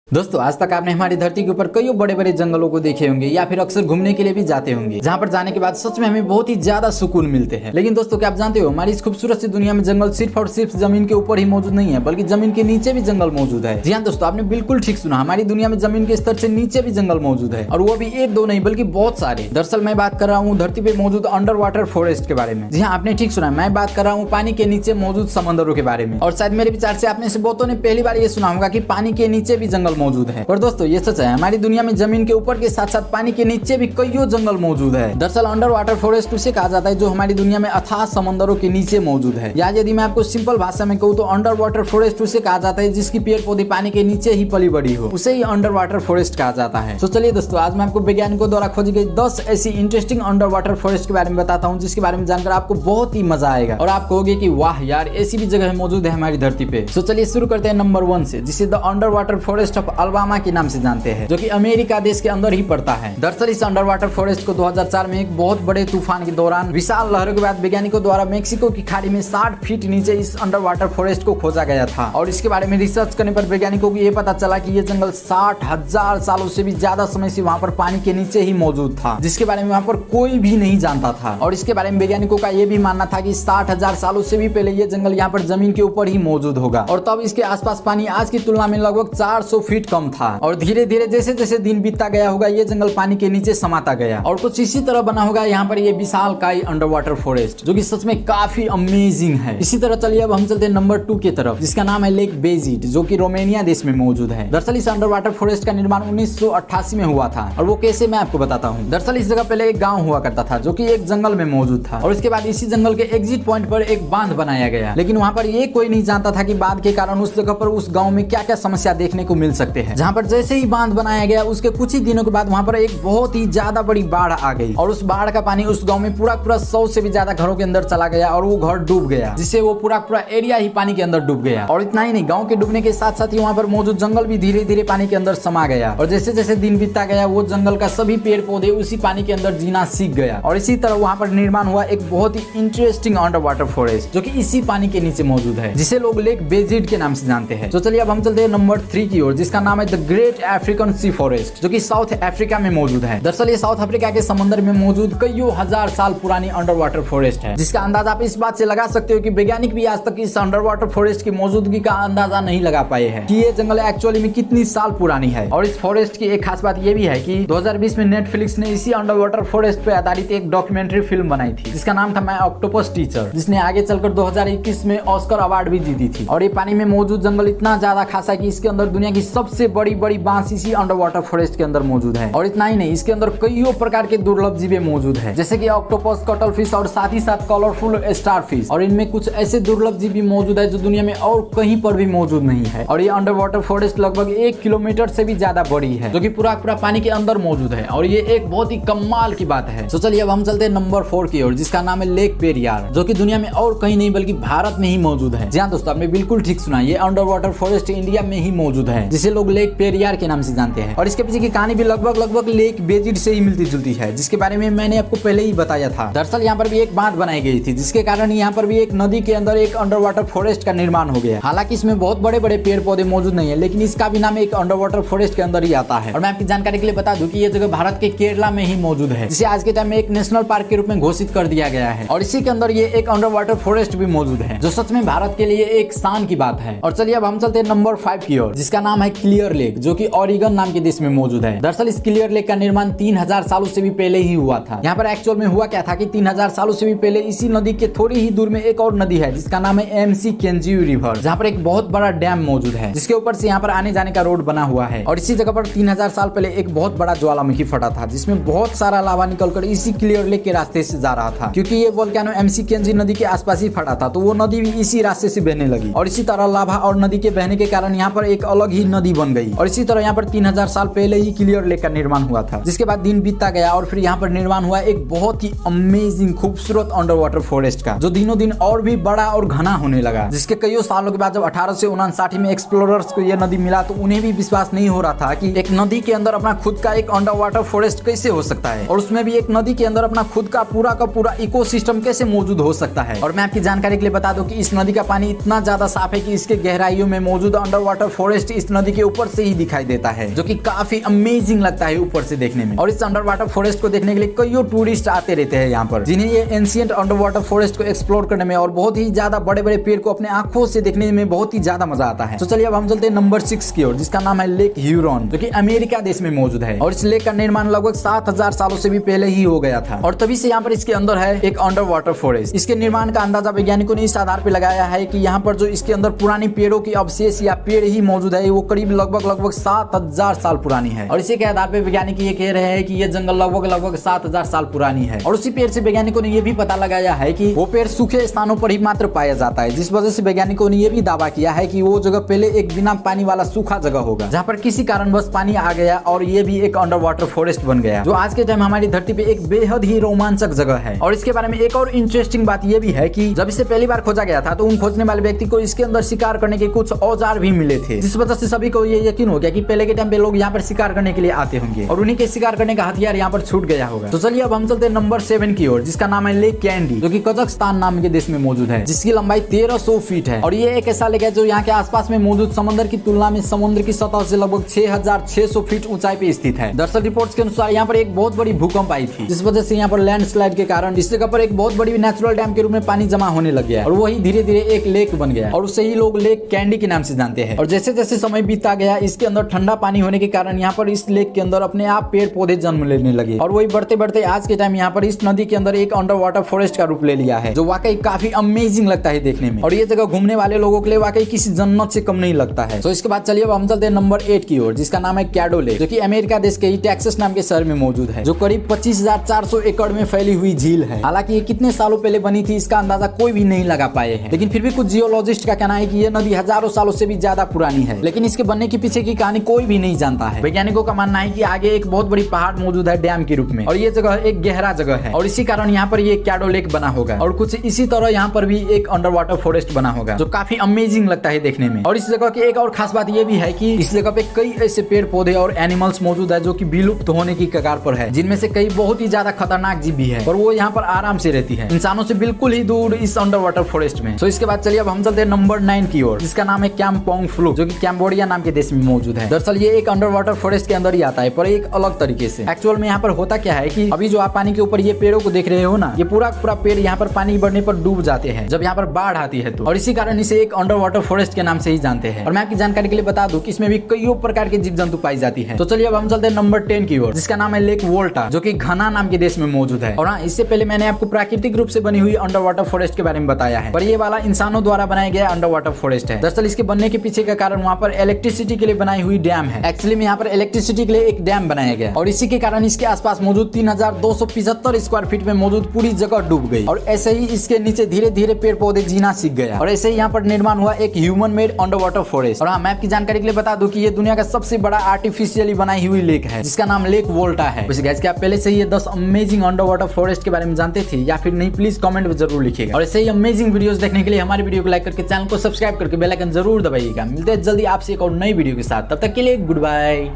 दोस्तों आज तक आपने हमारी धरती के ऊपर कई बड़े बड़े जंगलों को देखे होंगे या फिर अक्सर घूमने के लिए भी जाते होंगे, जहाँ पर जाने के बाद सच में हमें बहुत ही ज्यादा सुकून मिलते हैं। लेकिन दोस्तों क्या आप जानते हो, हमारी इस खूबसूरत सी दुनिया में जंगल सिर्फ और सिर्फ जमीन के ऊपर ही मौजूद नहीं है, बल्कि जमीन के नीचे भी जंगल मौजूद है। जी हाँ दोस्तों, आपने बिल्कुल ठीक सुना, हमारी दुनिया में जमीन के स्तर से नीचे भी जंगल मौजूद है, और वो भी एक दो नहीं बल्कि बहुत सारे। दरअसल मैं बात कर रहा हूँ धरती पे मौजूद अंडर वाटर फॉरेस्ट के बारे में। जी हाँ, आपने ठीक सुना, मैं बात कर रहा हूँ पानी के नीचे मौजूद समंदरों के बारे में। और शायद मेरे विचार से आपने से बहुतों ने पहली बार ये सुना होगा कि पानी के नीचे भी जंगल मौजूद है। और दोस्तों ये सच है, हमारी दुनिया में जमीन के ऊपर के साथ साथ पानी के नीचे भी कईयों जंगल मौजूद है। दरअसल अंडर वाटर फॉरेस्ट उसे कहा जाता है जो हमारी दुनिया में अथाह समंदरों के नीचे मौजूद है, या यदि मैं आपको सिंपल भाषा में कहूँ तो अंडर वाटर फॉरेस्ट उसे कहा जाता है जिसकी पेड़ पौधे पानी के नीचे ही पली बड़ी हो, उसे ही अंडर वाटर फॉरेस्ट कहा जाता है। तो चलिए दोस्तों, आज मैं आपको वैज्ञानिकों द्वारा खोजी गई 10 ऐसी इंटरेस्टिंग अंडर वाटर फॉरेस्ट के बारे में बताता हूँ, जिसके बारे में जानकर आपको बहुत ही मजा आएगा और आप कहोगे कि वाह यार, ऐसी भी जगह मौजूद है हमारी धरती पे। तो चलिए शुरू करते हैं नंबर 1 से, जिसे the under water forest of Alabama के नाम से जानते हैं, जो कि अमेरिका देश के अंदर ही पड़ता है। दरअसल इस अंडर वाटर फॉरेस्ट को 2004 में एक बहुत बड़े तूफान के दौरान विशाल लहरों के बाद वैज्ञानिकों द्वारा मेक्सिको की खाड़ी में 60 फीट नीचे इस अंडर वाटर फॉरेस्ट को खोजा गया था। और इसके बारे में रिसर्च करने पर वैज्ञानिकों को यह पता चला कि यह जंगल 60,000 सालों से भी ज्यादा समय से वहां पर पानी के नीचे ही मौजूद था, जिसके बारे में वहां पर कोई भी नहीं जानता था। और इसके बारे में वैज्ञानिकों का यह भी मानना था कि 60,000 सालों से भी पहले यह जंगल यहाँ पर जमीन के ऊपर ही मौजूद होगा, और तब इसके आसपास पानी आज की तुलना में लगभग 400 फीट कम था। और धीरे धीरे जैसे जैसे दिन बीतता गया होगा, ये जंगल पानी के नीचे समाता गया, और कुछ इसी तरह बना होगा यहाँ पर ये विशालकाय अंडर वाटर फॉरेस्ट, जो कि सच में काफी अमेजिंग है। इसी तरह चलिए अब हम चलते हैं नंबर 2 की तरफ, जिसका नाम है लेक बेजिड, जो कि रोमानिया देश में मौजूद है। दरअसल इस अंडर वाटर फॉरेस्ट का निर्माण 1988 में हुआ था, और वो कैसे मैं आपको बताता हूँ। दरअसल इस जगह पहले एक गाँव हुआ करता था, जो की एक जंगल में मौजूद था, और इसके बाद इसी जंगल के एग्जिट पॉइंट पर एक बांध बनाया गया। लेकिन वहाँ पर ये कोई नहीं जानता था कि बांध के कारण उस जगह पर उस गाँव में क्या क्या समस्या देखने को मिल सकते हैं। जहाँ पर जैसे ही बांध बनाया गया, उसके कुछ ही दिनों के बाद वहाँ पर एक बहुत ही ज्यादा बड़ी बाढ़ आ गई, और उस बाढ़ का पानी उस गांव में पूरा 100 से भी ज्यादा घरों के अंदर चला गया, और वो घर डूब गया, जिससे वो पूरा एरिया ही पानी के अंदर डूब गया। और इतना ही नहीं, गांव के डूबने के साथ साथ ही वहाँ पर मौजूद जंगल भी धीरे धीरे पानी के अंदर समा गया, और जैसे जैसे दिन बीतता गया, वो जंगल का सभी पेड़ पौधे उसी पानी के अंदर जीना सीख गया। और इसी तरह वहाँ पर निर्माण हुआ एक बहुत ही इंटरेस्टिंग अंडर वाटर फॉरेस्ट, जो कि इसी पानी के नीचे मौजूद है, जिसे लोग लेक बेजिड के नाम से जानते हैं। तो चलिए अब हम चलते हैं नंबर 3 की ओर, जिसका नाम है the great African sea forest, जो कि साउथ अफ्रीका में मौजूद है। दरअसल ये साउथ अफ्रीका के समंदर में मौजूद कईयों हजार साल पुरानी अंडर वाटर फॉरेस्ट है, जिसका अंदाजा आप इस बात से लगा सकते हो कि वैज्ञानिक भी आज तक इस अंडर वाटर फॉरेस्ट की मौजूदगी का अंदाजा नहीं लगा पाए हैं कि ये जंगल एक्चुअली में कितनी साल पुरानी है। और इस फॉरेस्ट की एक खास बात ये भी है कि 2020 में नेटफ्लिक्स ने इसी अंडर वाटर फॉरेस्ट पे आधारित एक डॉक्यूमेंट्री फिल्म बनाई थी, जिसका नाम था माय ऑक्टोपस टीचर, जिसने आगे चलकर 2021 में ऑस्कर अवार्ड भी जीती थी। और ये पानी में मौजूद जंगल इतना ज्यादा खासा है कि इसके अंदर दुनिया की सबसे बड़ी बड़ी बांस इसी अंडर वाटर फॉरेस्ट के अंदर मौजूद है। और इतना ही नहीं, इसके अंदर कईयों प्रकार के दुर्लभ जीव मौजूद है, जैसे कि ऑक्टोपस, कटल फिश और साथ ही साथ कलरफुल स्टार फिश। और इनमें कुछ ऐसे दुर्लभ जीव भी मौजूद है जो दुनिया में और कहीं पर भी मौजूद नहीं है। और ये अंडर वाटर फॉरेस्ट लगभग 1 किलोमीटर से भी ज्यादा बड़ी है, जो कि पूरा पानी के अंदर मौजूद है, और ये एक बहुत ही कमाल की बात है। तो चलिए अब हम चलते हैं नंबर 4 की ओर, जिसका नाम है लेक पेरियार, जो कि दुनिया में और कहीं नहीं बल्कि भारत में ही मौजूद है। जी हाँ दोस्तों, आपने बिल्कुल ठीक सुना, ये अंडर वाटर फॉरेस्ट इंडिया में ही मौजूद है, जिसे लोग लेक पेरियार के नाम से जानते हैं। और इसके पीछे की कहानी भी लगभग लेक बेजिड से ही मिलती जुलती है, जिसके बारे में मैंने आपको पहले ही बताया था। दरअसल यहाँ पर भी एक बांध बनाई गई थी, जिसके कारण यहाँ पर भी एक नदी के अंदर एक अंडर वाटर फॉरेस्ट का निर्माण हो गया। हालांकि इसमें बहुत बड़े बड़े पेड़ पौधे मौजूद नहीं है, लेकिन इसका भी नाम एक अंडर वाटर फॉरेस्ट के अंदर ही आता है। और मैं आपकी जानकारी के लिए बता दूं कि ये जगह भारत के केरला में ही मौजूद है, जिसे आज के टाइम में एक नेशनल पार्क के रूप में घोषित कर दिया गया है। और इसी के अंदर ये एक अंडर वाटर फॉरेस्ट भी मौजूद है, जो सच में भारत के लिए एक शान की बात है। और चलिए अब हम चलते हैं नंबर 5 की ओर, जिसका नाम है क्लियर लेक, जो कि ओरेगन नाम के देश में मौजूद है। दरअसल इस क्लियर लेक का निर्माण 3000 सालों से भी पहले ही हुआ था। यहाँ पर एक्चुअल में हुआ क्या था कि 3000 सालों से भी पहले इसी नदी के थोड़ी ही दूर में एक और नदी है, जिसका नाम है एमसी केंजियो रिवर, जहाँ पर एक बहुत बड़ा डैम मौजूद है, जिसके ऊपर से यहाँ पर आने जाने का रोड बना हुआ है। और इसी जगह पर 3000 साल पहले एक बहुत बड़ा ज्वालामुखी फटा था, जिसमें बहुत सारा लावा निकलकर इसी क्लियर लेक के रास्ते से जा रहा था। क्योंकि ये वोल्केनो एमसी केंजी नदी के आसपास ही फटा था, तो वो नदी भी इसी रास्ते से बहने लगी, और इसी तरह लावा और नदी के बहने के कारण यहाँ पर एक अलग ही नदी बन गई। और इसी तरह यहाँ पर 3000 साल पहले ही क्लियर लेक का निर्माण हुआ था, जिसके बाद दिन बीतता गया, और फिर यहाँ पर निर्माण हुआ एक बहुत ही अमेजिंग खूबसूरत अंडर वाटर फॉरेस्ट का, जो दिनों दिन और भी बड़ा और घना होने लगा। जिसके कई सालों के बाद जब 1859 में एक्सप्लोरर्स को यह नदी मिला, तो उन्हें भी विश्वास नहीं हो रहा था कि एक नदी के अंदर अपना खुद का एक अंडर वाटर फॉरेस्ट कैसे हो सकता है, और उसमें भी एक नदी के अंदर अपना खुद का पूरा इकोसिस्टम कैसे मौजूद हो सकता है। और मैं आपकी जानकारी के लिए बता दूं कि इस नदी का पानी इतना ज्यादा साफ है कि इसके गहराइयों में मौजूद अंडर वाटर फॉरेस्ट इस नदी के ऊपर से ही दिखाई देता है, जो कि काफी अमेजिंग लगता है ऊपर से देखने में। और इस अंडर वाटर फॉरेस्ट को देखने के लिए कई टूरिस्ट आते रहते हैं यहाँ पर, जिन्हें ये एंशिएंट अंडर वाटर फॉरेस्ट को एक्सप्लोर करने में और बहुत ही ज्यादा बड़े बड़े पेड़ को अपने आंखों से देखने में बहुत ही ज्यादा मजा आता है। तो चलिए अब हम चलते हैं नंबर 6 की ओर, जिसका नाम है लेक ह्यूरॉन, जो कि अमेरिका देश में मौजूद है। और इस लेक का निर्माण लगभग 7000 सालों से भी पहले ही हो गया था, और तभी से यहाँ पर इसके अंदर है एक अंडर वाटर फॉरेस्ट। इसके निर्माण का अंदाजा वैज्ञानिकों ने इस आधार पर लगाया है कि यहाँ पर जो इसके अंदर पुरानी पेड़ों की अवशेष या पेड़ ही मौजूद है, वो करीब लगभग 7000 साल पुरानी है। और इसी के आधार पर वैज्ञानिक ये कह रहे हैं कि ये जंगल लगभग 7000 साल पुरानी है। और उसी पेड़ से वैज्ञानिकों ने ये भी पता लगाया है कि वो पेड़ सूखे स्थानों पर ही मात्र पाया जाता है, जिस वजह से वैज्ञानिकों ने ये भी दावा किया है कि वो जगह पहले एक बिना पानी वाला सूखा जगह होगा, जहाँ पर किसी कारणवश पानी आ गया और ये भी एक अंडर वाटर फॉरेस्ट बन गया, जो आज के टाइम हमारी धरती पे एक बेहद ही रोमांचक जगह है। और इसके बारे में एक और इंटरेस्टिंग बात ये भी है कि जब इसे पहली बार खोजा गया था तो उन खोजने वाले व्यक्ति को इसके अंदर शिकार करने के कुछ औजार भी मिले थे, जिस वजह से सभी को ये यकीन हो गया कि पहले के टाइम पे लोग यहाँ पर शिकार करने के लिए आते होंगे और उन्हीं के शिकार करने का हथियार यहाँ पर छूट गया होगा। तो चलिए अब हम चलते हैं नंबर 7 की ओर, जिसका नाम है लेक कैंडी, जो कि कजाकिस्तान नाम के देश में मौजूद है, जिसकी लंबाई 1300 फीट है। और ये एक ऐसा लेक है जो यहाँ के आसपास में मौजूद समंदर की तुलना में समुद्र की सतह से लगभग 6600 फीट ऊंचाई पे स्थित है। दरअसल रिपोर्ट्स के अनुसार यहाँ पर एक बहुत बड़ी भूकंप आई थी, जिस वजह से यहाँ पर लैंडस्लाइड के कारण इस जगह पर एक बहुत बड़ी नेचुरल डैम के रूप में पानी जमा होने लग गया और वही धीरे धीरे एक लेक बन गया और उससे ही लोग लेक कैंडी के नाम से जानते हैं। और जैसे जैसे समय बीतता गया, इसके अंदर ठंडा पानी होने के कारण यहाँ पर इस लेक के अंदर अपने आप पेड़ पौधे जन्म लेने लगे और वही बढ़ते बढ़ते आज के टाइम यहाँ पर इस नदी के अंदर एक अंडर वाटर फॉरेस्ट का रूप ले लिया है, जो वाकई काफी अमेजिंग लगता है देखने में। और ये जगह घूमने वाले लोगों के लिए वाकई किसी जन्नत से कम नहीं लगता है। तो इसके बाद चलिए अब हम चलते हैं नंबर 8 की ओर, जिसका नाम है कैडो लेक, जो कि अमेरिका देश के ही टेक्सास नाम के शहर में मौजूद है, जो करीब 25,400 एकड़ में फैली हुई झील है। हालांकि ये कितने सालों पहले बनी थी इसका अंदाजा कोई भी नहीं लगा पाए हैं, लेकिन फिर भी कुछ जियोलॉजिस्ट का कहना है कि ये नदी हजारों सालों से भी ज्यादा पुरानी है, लेकिन इसके बनने के पीछे की कहानी कोई भी नहीं जानता है। वैज्ञानिकों का मानना है कि आगे एक बहुत बड़ी पहाड़ मौजूद है डैम के रूप में, और ये जगह एक गहरा जगह है और इसी कारण यहाँ पर ये कैडो लेक बना होगा। और कुछ इसी तरह यहाँ पर भी एक अंडर वाटर फॉरेस्ट बना होगा, जो काफी अमेजिंग लगता है देखने में। और इस जगह की एक और खास बात ये भी है कि इस जगह पे कई ऐसे पेड़ पौधे और एनिमल्स मौजूद है जो कि विलुप्त होने की कगार पर है, जिनमें से कई बहुत ही ज्यादा खतरनाक जीव भी है और वो यहाँ पर आराम से रहती है, इंसानों से बिल्कुल ही दूर इस अंडर वाटर फॉरेस्ट में। तो इसके बाद चलिए अब हम चलते हैं नंबर 9 की ओर, जिसका नाम है कैम्पोंग फ्लू, जो कि कैम्बोडिया नाम के देश में मौजूद है। दरअसल ये एक अंडर वाटर फॉरेस्ट के अंदर ही आता है, पर एक अलग तरीके से। एक्चुअल में यहाँ पर होता क्या है कि अभी जो आप पानी के ऊपर ये पेड़ों को देख रहे हो ना, ये पूरा पेड़ यहाँ पर पानी बढ़ने पर डूब जाते हैं जब यहाँ पर बाढ़ आती है तो, और इसी कारण इसे एक अंडर वाटर फॉरेस्ट के नाम से ही जानते हैं। और मैं आपकी जानकारी के लिए बता दूं कि इसमें भी कई प्रकार के जीव जंतु पाई जाती है। तो चलिए अब हम चलते हैं नंबर 10 की ओर, जिसका नाम है लेक वोल्टा, जो कि घना नाम के देश में मौजूद है। और हाँ, इससे पहले मैंने आपको प्राकृतिक रूप से बनी हुई अंडर वाटर फॉरेस्ट के बारे में बताया है, पर ये वाला इंसानों द्वारा बनाया गया अंडर वाटर फॉरेस्ट है। दरअसल इसके बनने के पीछे का कारण वहाँ पर इलेक्ट्रिसिटी के लिए बनाई हुई डैम है। एक्चुअली में यहाँ पर इलेक्ट्रिसिटी के लिए एक डैम बनाया गया और इसी के कारण इसके आसपास मौजूद 3275 स्क्वायर फीट में मौजूद पूरी जगह डूब गई और ऐसे ही इसके नीचे धीरे धीरे पेड़ पौधे जीना सीख गया और ऐसे ही यहाँ पर निर्माण हुआ एक human made under water forest. और हाँ, मैं आपकी जानकारी के लिए बता दूं कि ये दुनिया का सबसे बड़ा आर्टिफिशियली बनाई हुई लेक है, जिसका नाम लेक वोल्टा है। वैसे गाइस, क्या आप पहले से ही ये 10 अमेजिंग अंडर वाटर फॉरेस्ट के बारे में जानते थे या फिर नहीं? प्लीज कमेंट में जरूर लिखिएगा। और ऐसे ही अमेजिंग वीडियोस देखने के लिए हमारे वीडियो को लाइक करके चैनल को सब्सक्राइब करके बेल आइकन जरूर दबाइएगा। मिलते हैं जल्दी आपसे एक और नई वीडियो के साथ, तब तक के लिए गुड बाय।